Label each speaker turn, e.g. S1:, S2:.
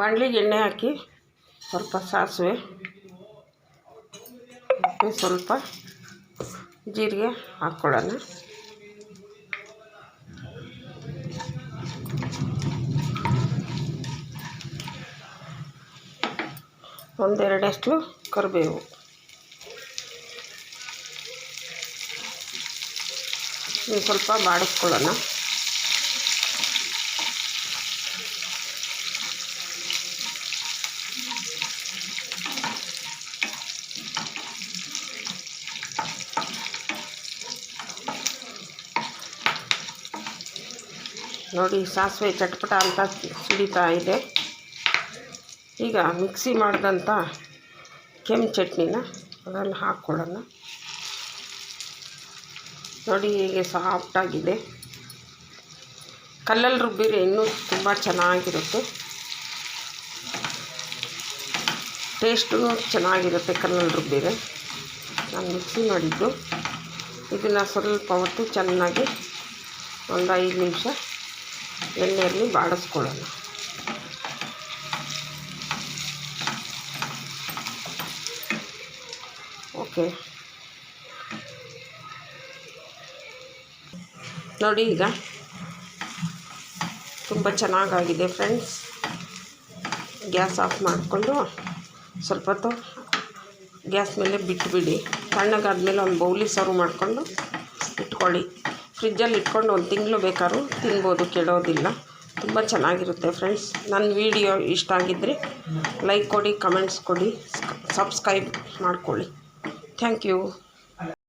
S1: ಬಾಣಲಿಗೆ ಎಣ್ಣೆ ಹಾಕಿ ಸ್ವಲ್ಪ ಸಾಸಿವೆ ಮತ್ತು ಸ್ವಲ್ಪ ಜೀರಿಗೆ ಹಾಕ್ಕೊಳ್ಳೋಣ. ಒಂದೆರಡಷ್ಟು ಕರಿಬೇವು, ಸ್ವಲ್ಪ ಬಾಡಿಸ್ಕೊಳ್ಳೋಣ. ನೋಡಿ ಸಾಸಿವೆ ಚಟ್ಪಟ ಅಂತ ಸಿಡಿತಾ ಇದೆ. ಈಗ ಮಿಕ್ಸಿ ಮಾಡಿದಂಥ ಕೆಂಪು ಚಟ್ನಿನ ಅದರಲ್ಲಿ ಹಾಕ್ಕೊಳ್ಳೋಣ. ನೋಡಿ ಹೀಗೆ ಸಾಫ್ಟಾಗಿದೆ. ಕಲ್ಲಲ್ಲಿ ರುಬ್ಬಿದ್ರೆ ಇನ್ನೂ ತುಂಬ ಚೆನ್ನಾಗಿರುತ್ತೆ, ಟೇಸ್ಟೂ ಚೆನ್ನಾಗಿರುತ್ತೆ ಕಲ್ಲಲ್ಲಿ ರುಬ್ಬಿದ್ರೆ. ನಾನು ಮಿಕ್ಸಿ ಮಾಡಿದ್ದು. ಇದನ್ನು ಸ್ವಲ್ಪ ಹೊತ್ತು ಚೆನ್ನಾಗಿ ಒಂದು 5 ನಿಮಿಷ ಎಣ್ಣೆಯಲ್ಲಿ ಬಾಡಿಸ್ಕೊಳ್ಳೋಣ. ಓಕೆ, ನೋಡಿ ಈಗ ತುಂಬ ಚೆನ್ನಾಗಾಗಿದೆ ಫ್ರೆಂಡ್ಸ್. ಗ್ಯಾಸ್ ಆಫ್ ಮಾಡಿಕೊಂಡು ಸ್ವಲ್ಪ ಹೊತ್ತು ಗ್ಯಾಸ್ ಮೇಲೆ ಬಿಟ್ಟುಬಿಡಿ. ತಣ್ಣಗಾದ್ಮೇಲೆ ಒಂದು ಬೌಲಿಗೆ ಸರ್ವ್ ಮಾಡಿಕೊಂಡು ಇಟ್ಕೊಳ್ಳಿ. ಫ್ರಿಜ್ಜಲ್ಲಿ ಇಟ್ಕೊಂಡು 1 ತಿಂಗಳು ಬೇಕಾದ್ರೂ ತಿನ್ಬೋದು, ಕೆಡೋದಿಲ್ಲ. ತುಂಬ ಚೆನ್ನಾಗಿರುತ್ತೆ ಫ್ರೆಂಡ್ಸ್. ನನ್ನ ವಿಡಿಯೋ ಇಷ್ಟ ಆಗಿದ್ದರೆ ಲೈಕ್ ಕೊಡಿ, ಕಮೆಂಟ್ಸ್ ಕೊಡಿ, ಸಬ್ಸ್ಕ್ರೈಬ್ ಮಾಡ್ಕೊಳ್ಳಿ. Thank you.